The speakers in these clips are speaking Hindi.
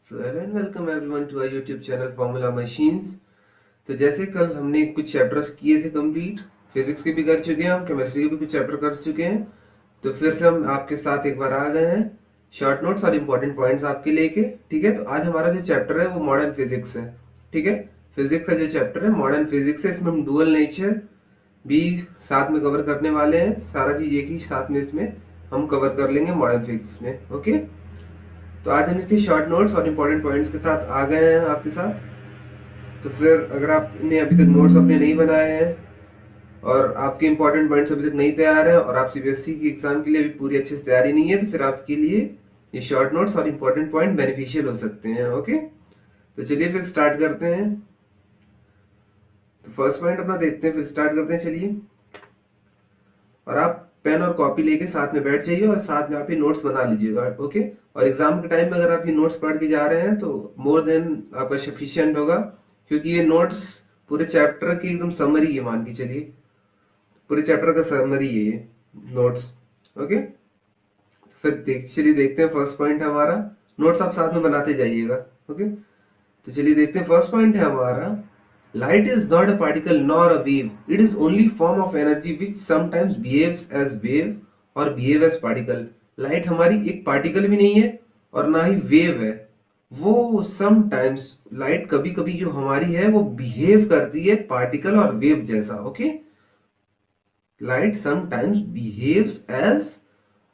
So hello and welcome everyone to our YouTube channel Formula Machines. तो जैसे कल हमने कुछ चैप्टर्स किए थे कंप्लीट, फिजिक्स के भी कर चुके हैं, हम केमिस्ट्री के भी कुछ चैप्टर कर चुके हैं। तो फिर से हम आपके साथ एक बार आ गए हैं शॉर्ट नोट्स और इम्पोर्टेंट पॉइंट्स आपके लेके। ठीक है, तो आज हमारा जो चैप्टर है वो मॉडर्न फिजिक्स है। ठीक है, फिजिक्स का जो चैप्टर है मॉडर्न फिजिक्स है, इसमें हम डुअल नेचर भी साथ में कवर करने वाले हैं। सारा चीज एक ही साथ में इसमें हम कवर कर लेंगे मॉडर्न फिजिक्स में। ओके, तो आज हम इसके शॉर्ट नोट्स और इम्पोर्टेंट पॉइंट्स के साथ आ गए हैं आपके साथ। तो फिर अगर आपने अभी तक नोट्स अपने नहीं बनाए हैं और आपके इंपॉर्टेंट पॉइंट्स अभी तक नहीं तैयार हैं और आप सीबीएसई की एग्जाम के लिए भी पूरी अच्छे से तैयारी नहीं है, तो फिर आपके लिए ये शॉर्ट नोट्स और इम्पोर्टेंट पॉइंट बेनिफिशियल हो सकते हैं। ओके, तो चलिए फिर स्टार्ट करते हैं। तो फर्स्ट पॉइंट अपना देखते हैं, फिर स्टार्ट करते हैं। चलिए, और आप पेन और कॉपी लेके साथ में बैठ जाइए और साथ में आप ये नोट्स बना लीजिएगा। ओके, और एग्जाम के टाइम में अगर आप ये नोट्स पढ़ के जा रहे हैं तो मोर देन आपका सफिशिएंट होगा, क्योंकि ये नोट्स पूरे चैप्टर की एकदम समरी है। मान के चलिए पूरे चैप्टर का समरी है ये नोट्स। ओके, फिर चलिए देखते हैं। फर्स्ट पॉइंट है हमारा, नोट्स आप साथ में बनाते जाइएगा। ओके, तो चलिए देखते हैं। फर्स्ट पॉइंट है हमारा, light is not a particle nor a wave. It is only form of energy which sometimes behaves as wave or behave as particle. Light हमारी एक पार्टिकल भी नहीं है और ना ही वेव है। वो समटाइम्स, लाइट कभी कभी जो हमारी है वो बिहेव करती है पार्टिकल और वेव जैसा। Okay, light sometimes behaves as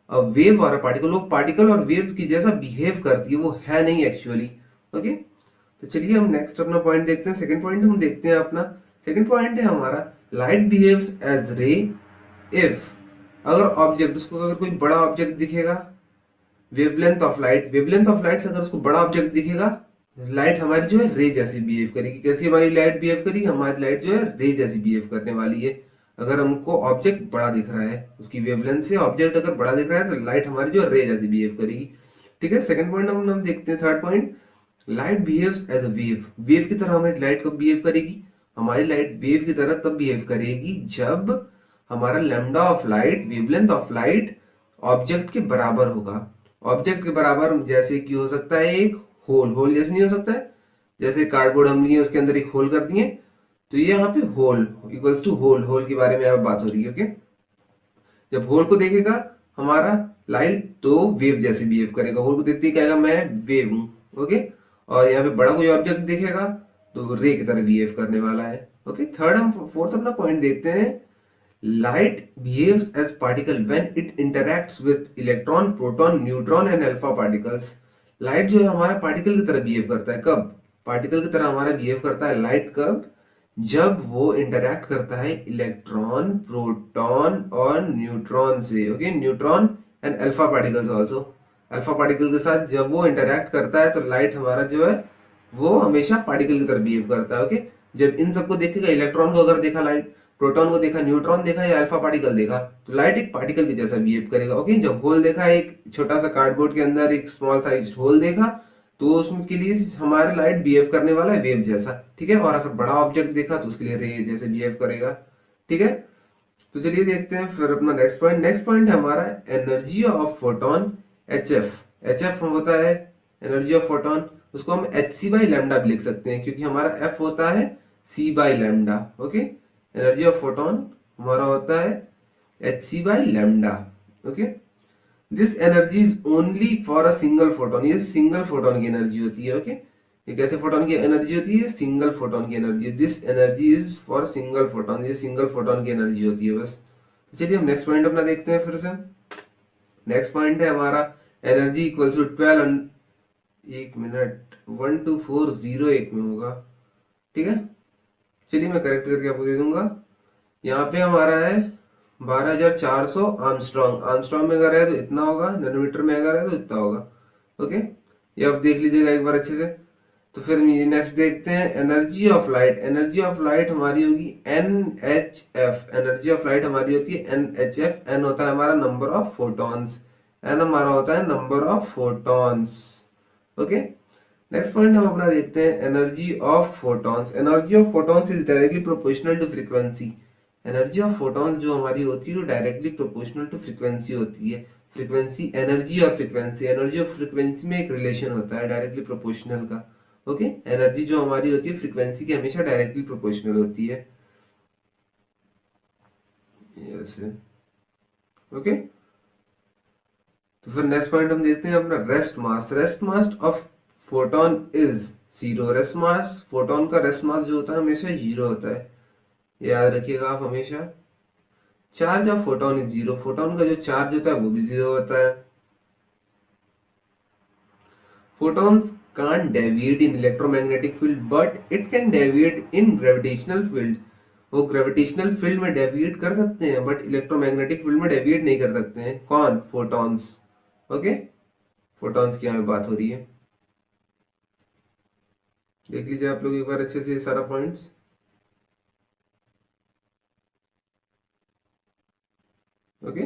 a wave और अ पार्टिकल। वो पार्टिकल और वेव की जैसा बिहेव करती है, वो है नहीं एक्चुअली। ओके, तो चलिए हम नेक्स्ट अपना पॉइंट देखते हैं। सेकंड पॉइंट हम देखते हैं अपना। सेकंड पॉइंट है हमारा, लाइट बिहेव्स एज रे इफ, अगर ऑब्जेक्ट, उसको अगर कोई बड़ा ऑब्जेक्ट दिखेगा, wavelength of light, wavelength of light से अगर उसको बड़ा ऑब्जेक्ट दिखेगा, लाइट हमारी जो है रे जैसी बिहेव करेगी। कैसी हमारी लाइट बिहेव करेगी? हमारी लाइट जो है रे जैसी बिहेव करने वाली है। अगर हमको ऑब्जेक्ट बड़ा दिख रहा है, उसकी वेवलेंथ से ऑब्जेक्ट अगर बड़ा दिख रहा है, तो लाइट हमारी जो है रे जैसी बिहेव करेगी। ठीक है, सेकंड पॉइंट हम देखते हैं। Third point, light behaves as a wave. Wave की तरह हमारी लाइट कब बिहेव करेगी? हमारी लाइट वेव की तरह तब बिहेव करेगी जब हमारा lambda of light, wavelength of light object के बराबर होगा। ऑब्जेक्ट के बराबर जैसे कि हो सकता है एक होल, होल जैसे नहीं हो सकता है, जैसे कार्डबोर्ड हम लिए उसके अंदर एक होल कर दिए, तो ये यहाँ पे whole equals to whole, whole के बारे में यहाँ पे बात हो रही है। ओके, जब होल को देखेगा हमारा लाइट, तो वेव जैसे बिहेव करेगा। होल को देखते ही कहेगा मैं वेव हूँ। ओके, और यहाँ पे बड़ा कोई ऑब्जेक्ट दिखेगा तो रे की तरह बिहेव करने वाला है। ओके, थर्ड हम फोर्थ अपना पॉइंट देखते हैं। Light behaves as particle when it interacts with electron, proton, neutron and alpha particles. Light जो है हमारा पार्टिकल की तरह बिहेव करता है। कब? पार्टिकल की तरह हमारा बिहेव करता है लाइट कब? जब वो इंटरैक्ट करता है इलेक्ट्रॉन, प्रोटॉन और न्यूट्रॉन से। Okay, neutron and alpha particles also, alpha particle के साथ जब वो इंटरैक्ट करता है तो लाइट हमारा जो है वो हमेशा पार्टिकल की तरह बिहेव करता है। ओके, जब इन सबको देखेगा, इलेक्ट्रॉन को अगर देखा लाइट, प्रोटॉन को देखा, न्यूट्रॉन देखा या अल्फा पार्टिकल देखा, तो लाइट एक पार्टिकल के जैसा बिहेव करेगा। ओके, जब होल देखा, एक छोटा सा कार्डबोर्ड के अंदर एक स्मॉल साइज होल देखा, तो उसके लिए हमारा लाइट बिहेव करने वाला है वेव जैसा। ठीक है, और अगर बड़ा ऑब्जेक्ट देखा तो उसके लिए रे जैसे बिहेव करेगा। ठीक है, तो चलिए देखते हैं फिर अपना नेक्स्ट पॉइंट। नेक्स्ट पॉइंट है हमारा, energy of photon H F. H f होता है एनर्जी ऑफ फोटोन, उसको हम एच सी बाई लैम्डा भी लिख सकते हैं, क्योंकि हमारा एफ होता है c by lambda. Okay, energy of photon हमारा होता है H C by lambda. Okay, this energy is only for a single photon. ये सिंगल फोटोन की एनर्जी होती है। ओके, ये कैसे फोटोन की एनर्जी होती है? सिंगल फोटोन की energy. This energy is for single photon, ये सिंगल फोटोन की एनर्जी होती है बस। तो चलिए हम नेक्स्ट पॉइंट अपना देखते हैं फिर से। नेक्स्ट पॉइंट है हमारा, एनर्जी इक्वल्स टू 12, एक मिनट, 12401 में होगा। ठीक है, चलिए मैं करेक्ट करके आपको दे दूंगा। यहाँ पे हमारा है 12,400 आर्मस्ट्रॉन्ग। आर्मस्ट्रॉन्ग में अगर है तो इतना होगा, नैनोमीटर में अगर है तो इतना होगा। ओके, ये आप देख लीजिएगा एक बार अच्छे से। तो फिर नेक्स्ट देखते हैं, energy of light. Energy of light हमारी होगी NHF। एनर्जी ऑफ लाइट हमारी होती है NHF। एन होता है हमारा नंबर ऑफ फोटॉन्स, एन हमारा होता है number of photons. Okay, next point हम अपना देखते हैं, energy of photons. Energy of photons is directly proportional to frequency. Energy of photons जो हमारी होती है वो डायरेक्टली प्रोपोर्शनल टू फ्रीक्वेंसी होती है। फ्रीक्वेंसी एनर्जी और फ्रीक्वेंसी में एक रिलेशन होता है डायरेक्टली प्रोपोर्शनल का। ओके, एनर्जी जो हमारी होती है फ्रीक्वेंसी की हमेशा डायरेक्टली प्रोपोर्शनल होती है। ऐसे ओके। तो फिर नेक्स्ट पॉइंट हम देखते हैं अपना rest mass of photon is zero. Rest mass, photon का रेस्ट मास जो होता है हमेशा जीरो होता है, याद रखिएगा आप हमेशा। Charge of photon is zero, photon का जो चार्ज होता है वो भी जीरो होता है। Photons can't deviate in electromagnetic field but it can deviate in gravitational field। वो ग्रेविटेशनल फील्ड में डेविएट कर सकते हैं बट इलेक्ट्रोमैग्नेटिक फील्ड में डेविएट नहीं कर सकते हैं। कौन? फोटॉन्स। ओके, फोटॉन्स की हमें बात हो रही है। देख लीजिए आप लोग एक बार अच्छे से सारा पॉइंट्स। ओके,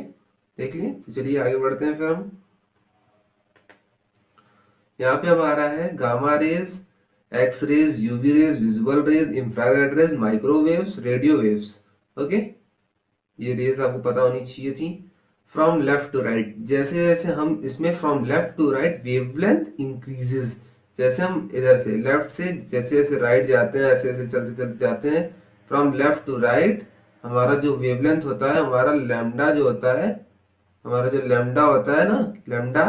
देख लिए। तो चलिए आगे बढ़ते हैं फिर हम। यहाँ पे अब आ रहा है gamma rays, X rays, UV rays, visual rays, infrared rays, microwaves, radio waves. Okay, ये रेज आपको पता होनी चाहिए थी। फ्रॉम लेफ्ट टू राइट, जैसे जैसे हम इसमें from left to right wavelength increases. जैसे हम इधर से लेफ्ट से जैसे जैसे राइट जाते हैं ऐसे ऐसे चलते चलते जाते हैं फ्रॉम लेफ्ट टू राइट, हमारा जो वेवलेंथ होता है, हमारा लैम्डा जो होता है, हमारा जो लैम्डा होता है ना, लैम्डा,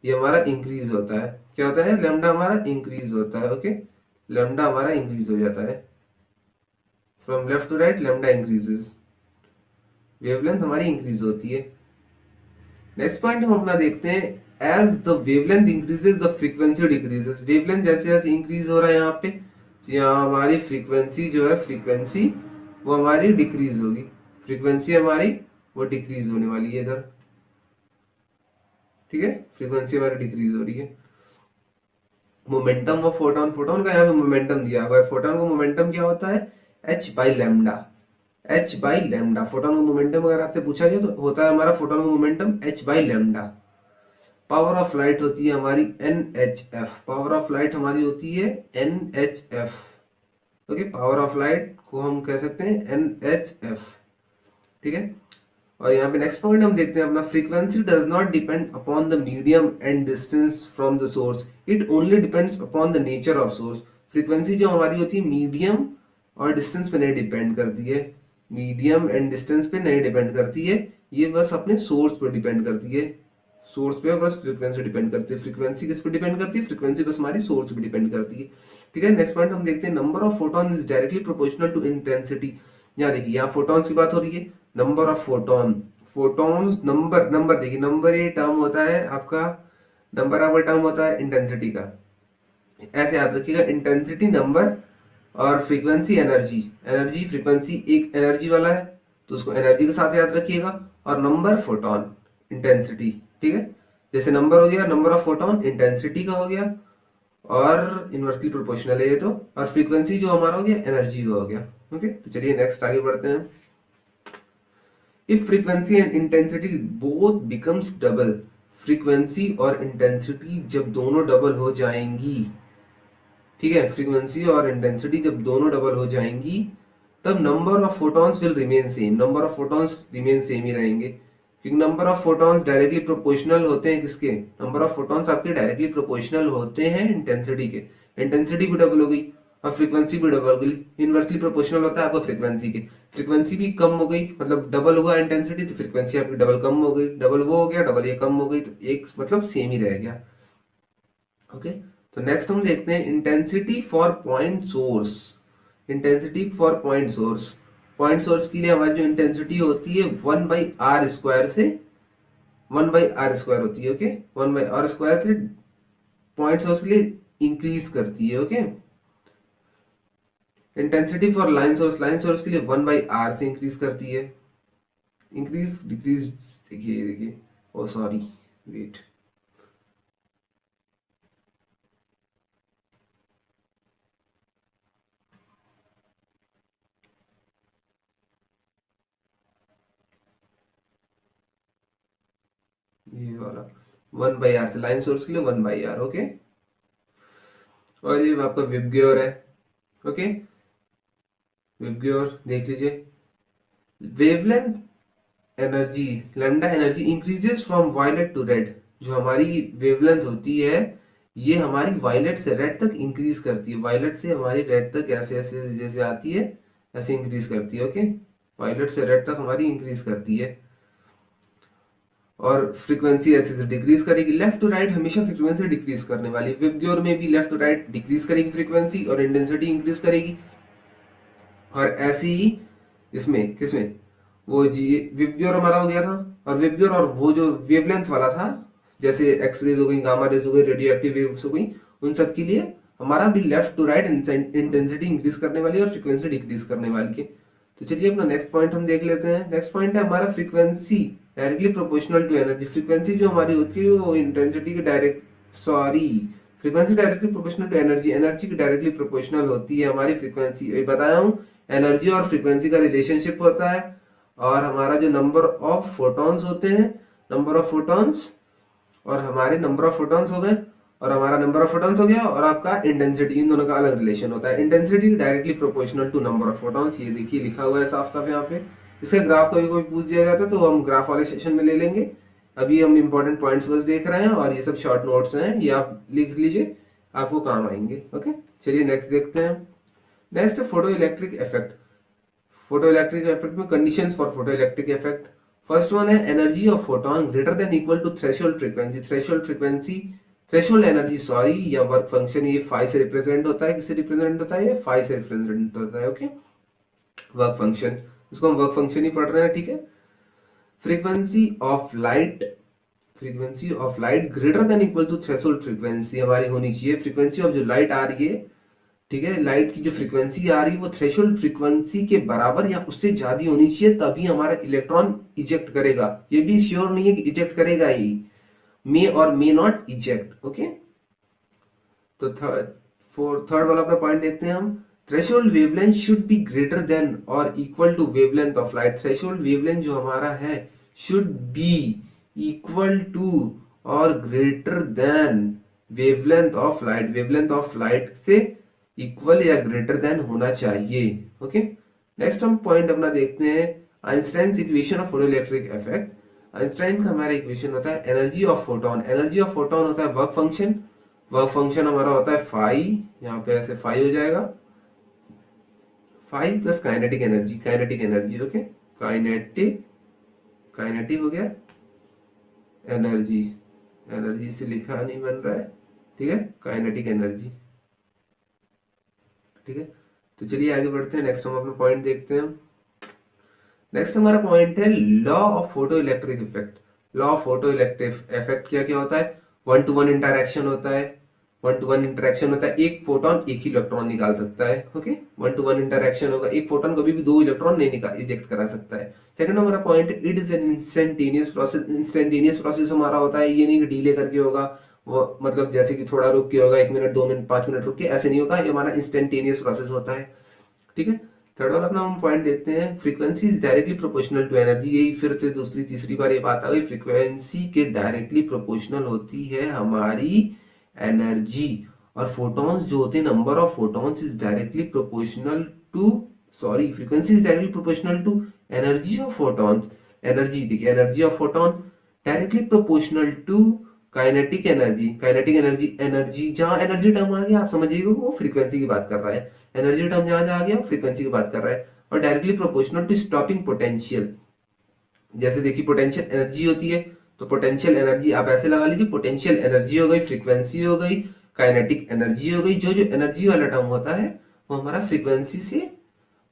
ये हमारा इंक्रीज होता है। क्या होता है? लैम्डा हमारा इंक्रीज होता है। ओके, लैम्डा हमारा इंक्रीज हो जाता है। From left to right lambda increases, wavelength हमारी इंक्रीज होती है। नेक्स्ट पॉइंट हम अपना देखते हैं, as the wavelength increases the frequency decreases. Wavelength जैसे जैसे इंक्रीज हो रहा है यहाँ पे, तो यहाँ हमारी फ्रीक्वेंसी जो है, फ्रीक्वेंसी वो हमारी डिक्रीज होगी। फ्रीक्वेंसी हमारी वो डिक्रीज होने वाली है इधर। ठीक है, फ्रीक्वेंसी हमारी डिक्रीज हो रही है। मोमेंटम ऑफ फोटोन, फोटोन का यहाँ पे मोमेंटम दिया हुआ है। फोटोन का मोमेंटम क्या होता है? H by lambda. H by lambda, photon का मोमेंटम अगर आपसे पूछा जाए तो होता है हमारा फोटोन का momentum H by lambda. Power of light होती है हमारी NHF। पावर ऑफ लाइट हमारी होती है NHF। Okay, power of light को हम कह सकते हैं NHF। ठीक है, और यहाँ पे नेक्स्ट पॉइंट हम देखते हैं अपना, frequency does not depend upon the medium and distance from the source, it only depends upon the nature of source. Frequency जो हमारी होती है मीडियम और डिस्टेंस पे नहीं डिपेंड करती है, मीडियम एंड डिस्टेंस पे नहीं डिपेंड करती है, ये बस अपने सोर्स पे डिपेंड करती है। सोर्स पे बस फ्रीक्वेंसी डिपेंड करती है। फ्रीक्वेंसी किस पे डिपेंड करती है? फ्रीक्वेंसी बस हमारी सोर्स पे डिपेंड करती है। ठीक है, नेक्स्ट पॉइंट हम देखते हैं, number of photon is directly proportional to intensity. यहाँ देखिए, यहाँ फोटॉन्स की बात हो रही है, number of photon, photons number, number देखिए, नंबर ये टर्म होता है आपका, नंबर आपका टर्म होता है इंटेंसिटी का। ऐसे याद रखिएगा, इंटेंसिटी नंबर और फ्रीक्वेंसी एनर्जी। एनर्जी फ्रीक्वेंसी एक एनर्जी वाला है तो उसको एनर्जी के साथ याद रखिएगा, और नंबर फोटॉन इंटेंसिटी। ठीक है, जैसे नंबर हो गया नंबर ऑफ फोटॉन, इंटेंसिटी का हो गया, और इनवर्सली प्रोपोर्शनल है ये तो, और फ्रीक्वेंसी जो हमारा हो गया एनर्जी का हो गया। ओके, तो चलिए नेक्स्ट आगे बढ़ते हैं। If frequency and intensity both becomes double, frequency और इंटेंसिटी जब दोनों डबल हो जाएंगी, ठीक है, फ्रीक्वेंसी और इंटेंसिटी जब दोनों डबल हो जाएंगी, तब number of photons will remain same. Number of photons remain same ही रहेंगे, क्योंकि number of photons directly proportional होते हैं किसके? नंबर ऑफ फोटॉन्स आपके डायरेक्टली प्रोपोर्शनल होते हैं इंटेंसिटी के। इंटेंसिटी भी डबल हो गई और फ्रीक्वेंसी भी डबल हो गई। इनवर्सली प्रोपोर्शनल होता है आपका फ्रीक्वेंसी के, फ्रीक्वेंसी भी कम हो गई, मतलब डबल हुआ इंटेंसिटी तो फ्रीक्वेंसी आपकी डबल कम हो गई, डबल वो हो गया, डबल ये कम हो गई, तो एक मतलब सेम ही रह गया। ओके, तो नेक्स्ट हम देखते हैं intensity for point source. Intensity for point source, point source के लिए हमारी जो इंटेंसिटी होती है 1/r² से 1/r² होती है। ओके, 1/r² से पॉइंट सोर्स के लिए इंक्रीज करती है। Okay, intensity for line source, line source के लिए 1/r से इंक्रीज करती है। इंक्रीज डिक्रीज, देखिए देखिए, ओ सॉरी, वेट, ये वाला 1/r से, लाइन सोर्स के लिए 1/r। ओके, और ये आपका विबग्योर है। ओके, विबग्योर देख लीजिए, wavelength energy, lambda energy increases from violet to red. जो हमारी वेवलेंथ होती है ये हमारी वायलेट से रेड तक इंक्रीज करती है, वायलेट से हमारी रेड तक ऐसे ऐसे जैसे आती है ऐसे इंक्रीज करती है। ओके, वायलेट से रेड तक हमारी इंक्रीज करती है। और फ्रीक्वेंसी ऐसे से डिक्रीज करेगी, लेफ्ट टू राइट हमेशा फ्रीक्वेंसी डिक्रीज करने वाली। विबग्योर में भी लेफ्ट टू राइट डिक्रीज करेगी फ्रीक्वेंसी और इंटेंसिटी इंक्रीज करेगी। और ऐसे ही इसमें किसमें, वो विबग्योर हमारा हो गया था, और विबग्योर और वो जो वेवलेंथ वाला था जैसे एक्सरेज हो गई, गामा रेज हो गई, रेडियो एक्टिव वेव्स हो गई, उन सब के लिए हमारा भी left to right intensity increase करने वाली है और फ्रीक्वेंसी डिक्रीज करने वाली है। तो चलिए अपना नेक्स्ट पॉइंट हम देख लेते हैं। नेक्स्ट पॉइंट है हमारा frequency directly proportional to energy. Frequency जो हमारी होती है वो इंटेंसिटी के frequency directly proportional to energy, energy की डायरेक्टली प्रोपोर्शनल होती है हमारी फ्रीक्वेंसी। बताया हूँ एनर्जी और फ्रीक्वेंसी का रिलेशनशिप होता है, और हमारा जो नंबर ऑफ फोटॉन्स होते हैं, नंबर ऑफ फोटॉन्स और हमारे नंबर ऑफ फोटॉन्स हो गए, और हमारा नंबर ऑफ फोटॉन्स हो गया, और आपका इंटेंसिटी, इन दोनों का अलग रिलेशन होता है। Intensity directly proportional to number of photons, ये देखिए लिखा हुआ है साफ साफ यहाँ पे। इसका ग्राफ कभी कोई पूछ दिया जाता है तो हम ग्राफ वाले सेशन में ले लेंगे। अभी हम इंपॉर्टेंट पॉइंट्स बस देख रहे हैं, और ये सब शॉर्ट नोट्स हैं, ये आप लिख लीजिए, आपको काम आएंगे। ओके, चलिए नेक्स्ट देखते हैं। नेक्स्ट है photo electric effect. Photo electric effect में conditions for photo electric effect. First one है energy of photon greater than equal to threshold frequency. Threshold energy sorry, या वर्क फंक्शन, ये फाई से रिप्रेजेंट होता है। किससे रिप्रेजेंट होता है? ये फाई से रिप्रेजेंट होता है। ओके, वर्क फंक्शन, इसको हम वर्क फंक्शन ही पढ़ रहे हैं, ठीक है। Frequency of light greater than equal to threshold frequency हमारी होनी चाहिए। फ्रीक्वेंसी ऑफ जो लाइट आ रही है, ठीक है, लाइट की जो फ्रीक्वेंसी आ रही है वो थ्रेशोल्ड फ्रीक्वेंसी के बराबर या उससे ज्यादा होनी चाहिए, तभी हमारा इलेक्ट्रॉन इजेक्ट करेगा। ये भी श्योर नहीं है कि इजेक्ट करेगा ही, मे और मे नॉट इजेक्ट। ओके, तो थर्ड वाला अपना पॉइंट देखते हैं हम। Threshold wavelength should be greater than और equal to wavelength of light. Threshold wavelength जो हमारा है शुड बी इक्वल टू और greater than wavelength of light. Wavelength of light से इक्वल या ग्रेटर देन होना चाहिए। ओके, नेक्स्ट हम पॉइंट अपना देखते हैं Einstein equation of photoelectric effect. Einstein का हमारा इक्वेशन होता है energy of photon. Energy of photon होता है वर्क फंक्शन। वर्क फंक्शन हमारा होता है फाई, यहाँ पे ऐसे फाई हो जाएगा, phi plus kinetic energy. Kinetic energy, okay, kinetic हो गया, एनर्जी, एनर्जी से लिखा नहीं बन रहा है, ठीक है, काइनेटिक एनर्जी, ठीक है। तो चलिए आगे बढ़ते हैं, नेक्स्ट हम अपना पॉइंट देखते हैं। नेक्स्ट हमारा पॉइंट है law of photo electric effect. Law of photo electric effect क्या क्या होता है? वन टू वन इंटरेक्शन होता है। वन टू वन इंटरेक्शन होता है, एक फोटोन एक ही इलेक्ट्रॉन निकाल सकता है। Okay, one two one interaction होगा, एक फोटोन कभी भी दो इलेक्ट्रॉन नहीं निकाल इजेक्ट करा सकता है। सेकंड हमारा point, it is an instantaneous process. Instantaneous process हमारा होता है, ये नहीं कि डिले करके होगा, वो मतलब जैसे कि थोड़ा रुक के होगा, 1 मिनट 2 मिनट 5 मिनट रुक के, ऐसे नहीं होगा, ये हमारा इंस्टेंटेनियस प्रोसेस होता है, ठीक है। थर्ड वाला अपना हम पॉइंट देखते हैं, frequency is directly proportional to energy. यही फिर से दूसरी तीसरी बार ये बात आ गई, फ्रीक्वेंसी के डायरेक्टली प्रोपोर्शनल होती है हमारी एनर्जी, और फोटॉन्स जो होते हैं, number of photons is directly proportional to, sorry, frequency is directly proportional to energy of photons. Energy देखिए, energy of photon directly proportional to kinetic energy. Kinetic energy, energy जहां एनर्जी टर्म आ गया आप समझिएगा वो फ्रीक्वेंसी की बात कर रहा है। एनर्जी टर्म जहां जहां आ गया फ्रीक्वेंसी की बात कर रहा है। और directly proportional to stopping potential. जैसे देखिए पोटेंशियल एनर्जी होती है, तो पोटेंशियल एनर्जी आप ऐसे लगा लीजिए, पोटेंशियल एनर्जी हो गई, फ्रीक्वेंसी हो गई, काइनेटिक एनर्जी हो गई। जो जो एनर्जी वाला टर्म होता है वो हमारा फ्रीक्वेंसी से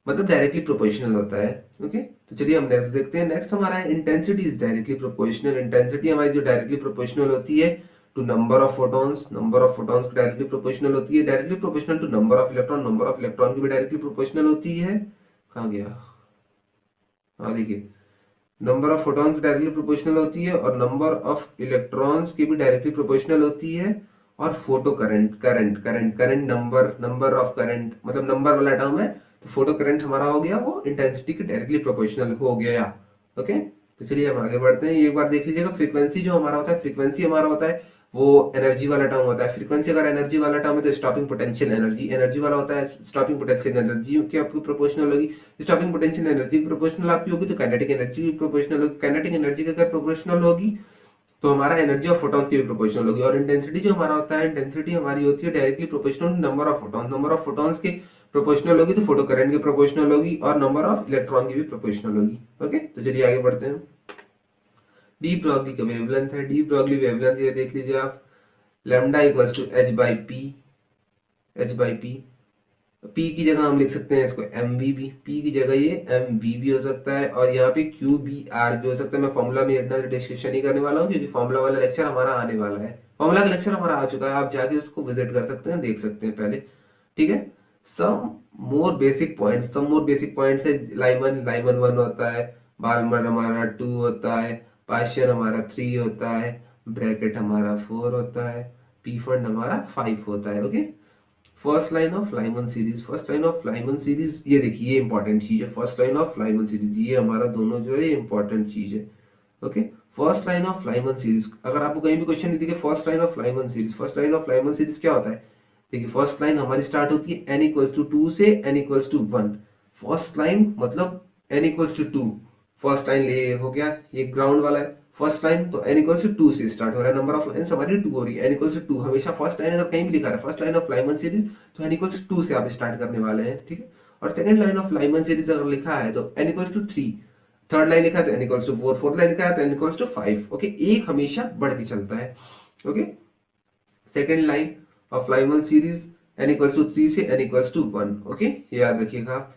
मतलब डायरेक्टली प्रोपोर्शनल होता है। ओके, तो चलिए हम नेक्स्ट देखते हैं। नेक्स्ट हमारा है intensity is directly proportional. Intensity हमारी जो डायरेक्टली प्रोपोर्शनल होती है to number of photons. Number of photons directly proportional होती है। Directly proportional to number of electron. Number of electron की भी डायरेक्टली प्रोपोर्शनल होती है। कहाँ गया? हाँ देखिए, नंबर ऑफ फोटॉन्स की डायरेक्टली प्रोपोर्शनल होती है, और नंबर ऑफ इलेक्ट्रॉन्स की भी डायरेक्टली प्रोपोर्शनल होती है। और photo current number of current मतलब नंबर वाला टर्म है, तो फोटो करंट हमारा हो गया वो इंटेंसिटी के डायरेक्टली प्रोपोर्शनल हो गया। ओके, तो चलिए हम आगे बढ़ते हैं। एक बार देख लीजिएगा, फ्रीक्वेंसी जो हमारा होता है, फ्रीक्वेंसी हमारा होता है वो एनर्जी वाला टर्म होता है। फ्रीक्वेंसी अगर एनर्जी वाला टर्म है तो स्टॉपिंग पोटेंशियल एनर्जी एनर्जी वाला होता है, स्टॉपिंग पोटेंशियल एनर्जी की आपकी प्रोपोर्शनल होगी। स्टॉपिंग पोटेंशियल एनर्जी प्रोपोर्शनल आपकी होगी तो काइनेटिक एनर्जी की प्रोपोर्शनल होगी। काइनेटिक एनर्जी की अगर प्रोपोर्शनल होगी तो हमारा एनर्जी ऑफ फोटॉन्स की भी प्रोपोर्शनल होगी। और इंटेंसिटी जो हमारा होता है, इंटेंसिटी हमारी होती है directly proportional number of photons. Number of photons के प्रोपोर्शनल होगी तो फोटो करंट की प्रोपोर्शनल होगी, और नंबर ऑफ इलेक्ट्रॉन की भी प्रोपोर्शनल होगी। ओके, तो चलिए आगे बढ़ते हैं। डी ब्रॉगली का वेवलेंथ है। डी ब्रॉगली वेवलेंथ ये देख लीजिए आप, lambda equals to H by p. H by p, p की जगह हम लिख सकते हैं इसको एम वी बी, पी की जगह ये एम वी भी हो सकता है, और यहाँ पे क्यू बी आर भी हो सकता है। मैं फॉर्मूला में इतना डिस्कशन नहीं करने वाला हूँ क्योंकि फॉर्मूला वाला लेक्चर हमारा आने वाला है। फॉर्मूला का लेक्चर हमारा आ चुका है, आप जाके उसको विजिट कर सकते हैं, देख सकते हैं पहले। ठीक है, सम मोर बेसिक पॉइंट्स, सम मोर बेसिक पॉइंट्स है। लाइमन, लाइमन 1 होता है, बाल्मर हमारा 2 होता है, पाशियन हमारा 3 होता है, ब्रैकेट हमारा 4 होता है, पी फंड हमारा 5 होता है। Okay, first line of Lyman series, first line of Lyman series ये देखिए, ये इंपॉर्टेंट चीज है। First line of Lyman series ये हमारा दोनों जो है ये इंपॉर्टेंट चीज है। Okay, first line of Lyman series, अगर आपको कहीं भी क्वेश्चन नहीं दिखे first line of Lyman series, first line of Lyman series क्या होता है? देखिए, फर्स्ट लाइन हमारी स्टार्ट होती है n इक्वल्स टू 2 से n equals to 1। First line मतलब n equals to 2, first line ले हो गया, ये ग्राउंड वाला है फर्स्ट लाइन, तो n इक्वल्स टू 2 से स्टार्ट हो रहा है। नंबर ऑफ लाइन्स हमारी 2 हो रही है, n इक्वल्स टू 2 हमेशा फर्स्ट लाइन अगर कहीं भी लिखा है first line of Lyman series तो n इक्वल्स टू 2 से आप स्टार्ट करने वाले हैं। ठीक है, और second line of Lyman series अगर लिखा है तो n equals to 3, third line लिखा है तो n equals to 4, fourth line लिखा है तो n इक्वल्स टू 5। ओके, एक हमेशा बढ़ के चलता है। Okay, second line of Lyman series n equals to 3 से n इक्वल्स टू 1। ओके, ये याद रखिएगा आप।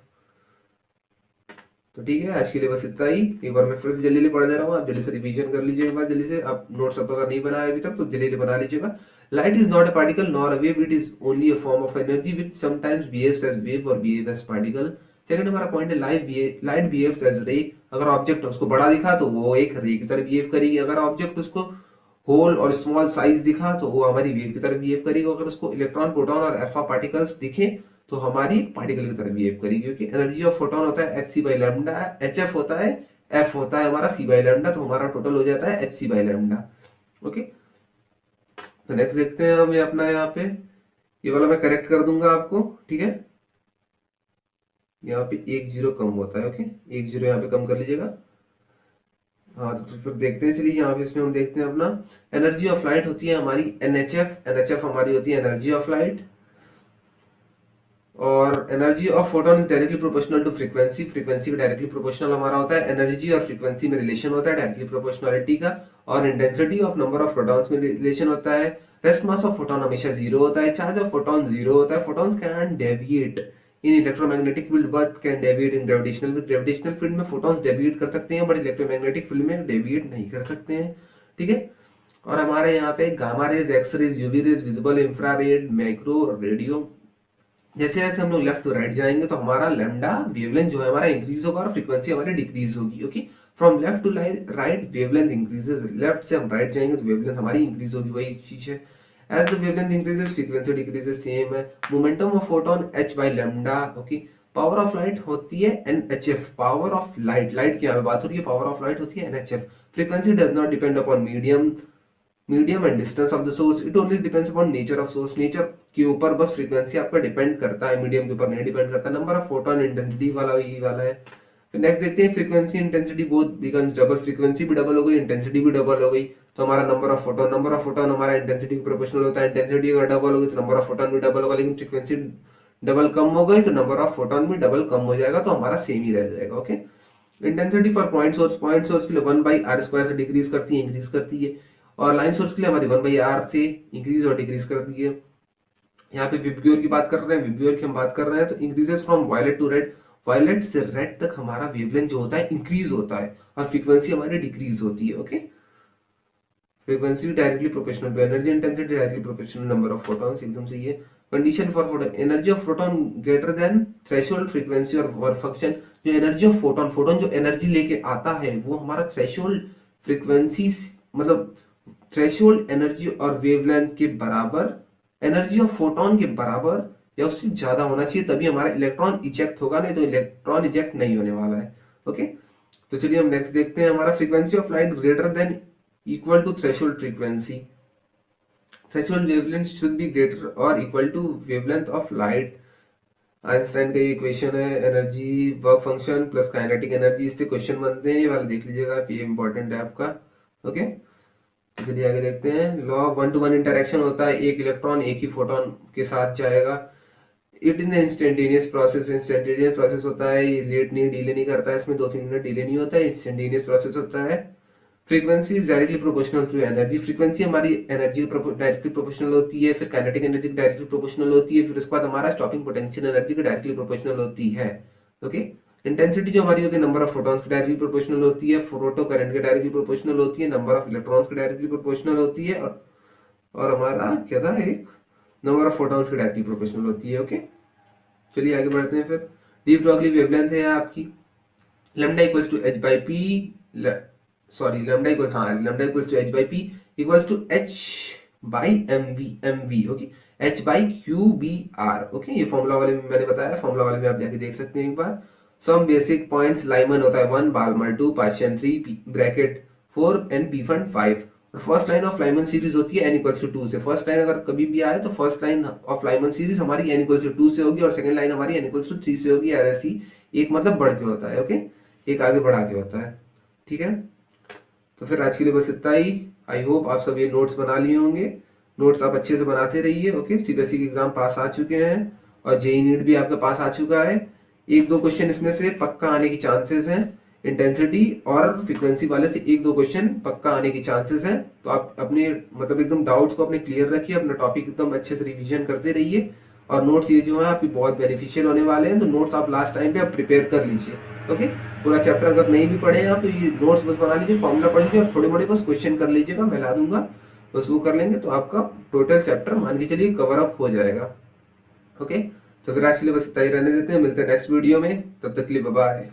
तो ठीक है, आज के लिए बस इतना ही। एक बार मैं फिर से जल्दी जल्दी पढ़ दे रहा हूँ, आप जल्दी से रिवीजन कर लीजिए एक बार जल्दी से। आप नोट्स अब अगर नहीं बनाया अभी तक तो जल्दी जल्दी बना लीजिएगा। Light is not a particle nor a wave, it is only a form of energy which sometimes behaves as wave और बिहेव एज पार्टिकल। सेकंड हमारा पॉइंट है लाइट बिहेव्स एज रे। अगर ऑब्जेक्ट उसको बड़ा दिखा तो वो एक रे की तरह बिहेव करेगी, अगर ऑब्जेक्ट उसको होल और स्मॉल साइज दिखा तो वो हमारी वेव की तरह बिहेव करेगी, अगर उसको इलेक्ट्रॉन, प्रोटॉन और अल्फा पार्टिकल्स दिखे तो हमारी पार्टिकल की तरह बिहेव करेगी। क्योंकि एनर्जी ऑफ फोटोन होता है H C by lambda, h f होता है, एफ होता है हमारा सी बाई लैम्डा, तो हमारा टोटल हो जाता है H C by lambda. Okay, तो नेक्स्ट देखते हैं हम ये अपना यहाँ पे, ये वाला मैं करेक्ट कर दूंगा आपको। ठीक है, यहाँ पे 1 0 कम होता है। ओके, 1 0 यहाँ पे कम कर लीजिएगा। हाँ, तो फिर देखते हैं, चलिए यहाँ पे इसमें हम देखते हैं अपना एनर्जी ऑफ लाइट होती है हमारी एनएचएफ, एनएचएफ हमारी होती है एनर्जी ऑफ लाइट, और energy of photon is directly proportional to frequency, frequency का डायरेक्टली प्रोपोर्शनल हमारा होता है। एनर्जी और फ्रीक्वेंसी में रिलेशन होता है डायरेक्टली प्रोपोर्शनलिटी का, और intensity of number of protons में रिलेशन होता है। रेस्ट मास ऑफ फोटोन हमेशा जीरो होता है, चार्ज ऑफ फोटोन जीरो होता है। Photons can deviate in electromagnetic field but can deviate in gravitational field. Gravitational field में फोटॉन्स डेविएट कर सकते हैं बट इलेक्ट्रोमैग्नेटिक फील्ड में डेविएट नहीं कर सकते हैं। ठीक है, और हमारे यहाँ पे gamma rays, X rays, UV rays, visible, infrared, micro, radio, जैसे जैसे हम लोग लेफ्ट टू राइट जाएंगे तो हमारा लैम्डा वेवलेंथ जो है हमारा इंक्रीज होगा और फ्रीक्वेंसी हमारी डिक्रीज होगी। Okay, from left to right wavelength increases, left से हम राइट जाएंगे तो वेवलेंथ हमारी इंक्रीज होगी, वही चीज है। As the wavelength increases frequency decreases, same है। Momentum of photon h by lambda. Okay, power of light होती है NHF, power of light, light की यहाँ पे बात हो रही है, पावर ऑफ लाइट होती है NHF। Frequency does not depend upon medium and distance of the source, it only depends upon nature of source. Nature के ऊपर बस फ्रीक्वेंसी आपका डिपेंड करता है, मीडियम के ऊपर नहीं डिपेंड करता। नंबर ऑफ फोटोन, इंटेंसिटी वाला यही वाला है। फिर नेक्स्ट देखते हैं, frequency intensity both becomes double, frequency भी डबल हो गई, इंटेंसिटी भी डबल हो गई, तो हमारा नंबर ऑफ फोटोन हमारा इंटेंसिटी के प्रोपोर्शनल होता है। इंटेंसिटी अगर डबल हो गई तो नंबर ऑफ फोटोन भी डबल होगा, लेकिन फ्रीक्वेंसी डबल कम हो गई तो नंबर ऑफ फोटोन भी डबल कम हो जाएगा, तो हमारा सेम ही रह जाएगा। Okay, intensity for point source के लिए 1/r² से डिक्रीज करती है, इंक्रीज करती है, और लाइन सोर्स के लिए हमारी 1/r से इंक्रीज और डिक्रीज करती है। यहाँ पे विबग्योर की बात कर रहे हैं, विबग्योर की हम बात कर रहे हैं तो increases from violet to red, violet से रेड तक हमारा वेवलेंथ जो होता है इंक्रीज होता है और फ्रीक्वेंसी हमारी डिक्रीज होती है। Okay, frequency directly proportional to energy, intensity directly proportional number of photons, एकदम सही है। Condition for photon, energy of photon greater than threshold frequency और वर्क फंक्शन। जो एनर्जी ऑफ फोटोन, फोटोन जो एनर्जी लेके आता है वो हमारा थ्रेशोल्ड फ्रीक्वेंसी मतलब थ्रेशोल्ड एनर्जी और वेवलेंथ के बराबर, एनर्जी ऑफ फोटोन के बराबर या उससे ज्यादा होना चाहिए, तभी हमारा इलेक्ट्रॉन इजेक्ट होगा, नहीं तो इलेक्ट्रॉन इजेक्ट नहीं होने वाला है। ओके, तो चलिए हम नेक्स्ट देखते हैं, हमारा frequency of light greater than equal to threshold frequency. Threshold wavelength should be greater और equal to wavelength of light. Einstein का ये इक्वेशन है, energy work function plus kinetic energy, इससे क्वेश्चन बनते हैं, ये वाला देख लीजिएगा, ये इंपॉर्टेंट है आपका। ओके, चलिए आगे देखते हैं। लॉ ऑफ 1-to-1 इंटरेक्शन होता है, एक इलेक्ट्रॉन एक ही फोटोन के साथ जाएगा। It is instantaneous process, instantaneous process होता है, ये लेट नहीं डिले नहीं करता है, इसमें 2-3 मिनट डिले नहीं होता है, इंस्टेंटेनियस प्रोसेस होता है। Frequency is directly proportional to energy, frequency हमारी एनर्जी डायरेक्टली प्रोपोर्शनल होती है, फिर काइनेटिक एनर्जी डायरेक्टली प्रोपोर्शनल होती है, फिर उसके बाद हमारा स्टॉपिंग पोटेंशियल एनर्जी की डायरेक्टली प्रोपोर्शनल होती है। ओके, इंटेंसिटी जो हमारी होती है नंबर ऑफ फोटॉन्स की डायरेक्टली प्रोपोर्शनल होती है, फोटो करंट के डायरेक्टली प्रोपोर्शनल होती है, नंबर ऑफ इलेक्ट्रॉन्स की डायरेक्टली प्रोपोर्शनल होती है, और हमारा क्या था, एक नंबर ऑफ फोटॉन्स की डायरेक्टली प्रोपोर्शनल होती है। ओके, चलिए आगे बढ़ते हैं। फिर डीप ब्रॉगली वेवलेंथ है आपकी lambda equals to H by P, sorry lambda equals to H by P equals to H by M V. Okay, H by Q B R. Okay, ये फॉर्मूला वाले में मैंने बताया, फॉर्मूला वाले में आप जाके देख सकते हैं एक बार। सम बेसिक पॉइंट्स, लाइमन होता है 1, Balmer 2, Paschen 3, Brackett 4 and Pfund 5। और first line of Lyman series होती है n इक्वल्स टू 2 से। फर्स्ट लाइन अगर कभी भी आए तो first line of Lyman series हमारी n इक्वल्स टू 2 से होगी, और सेकंड लाइन हमारी n इक्वल्स टू 3 से होगी। और ऐसी एक मतलब बढ़ के होता है। ओके, एक आगे बढ़ा के होता है। ठीक है, तो फिर आज के लिए बस इतना ही। आई होप आप सब ये नोट्स बना लिए होंगे, नोट्स आप अच्छे से बनाते रहिए। ओके, सीबीएसई के एग्जाम पास आ चुके हैं और जेई नीट भी आपका पास आ चुका है। 1-2 क्वेश्चन इसमें से पक्का आने की चांसेस हैं, इंटेंसिटी और फ्रीक्वेंसी वाले से 1-2 क्वेश्चन पक्का आने की चांसेस हैं। तो आप अपने मतलब एकदम डाउट्स को अपने क्लियर रखिए, अपना टॉपिक एकदम अच्छे से रिवीजन करते रहिए, और नोट्स ये जो है आपकी बहुत बेनिफिशियल होने वाले हैं। तो नोट्स आप लास्ट टाइम पे आप प्रिपेयर कर लीजिए। ओके, पूरा चैप्टर अगर नहीं भी पढ़े आप तो ये नोट्स बस बना लीजिए, फॉर्मूला पढ़ लीजिए, और थोड़े मोड़े बस क्वेश्चन कर लीजिएगा, मैं ला दूंगा, बस वो कर लेंगे तो आपका टोटल चैप्टर मान के चलिए कवर अप हो जाएगा। ओके, तो फिर आज के लिए बस इतना ही रहने देते हैं, मिलते हैं नेक्स्ट वीडियो में, तब तक के लिए बाय बाय।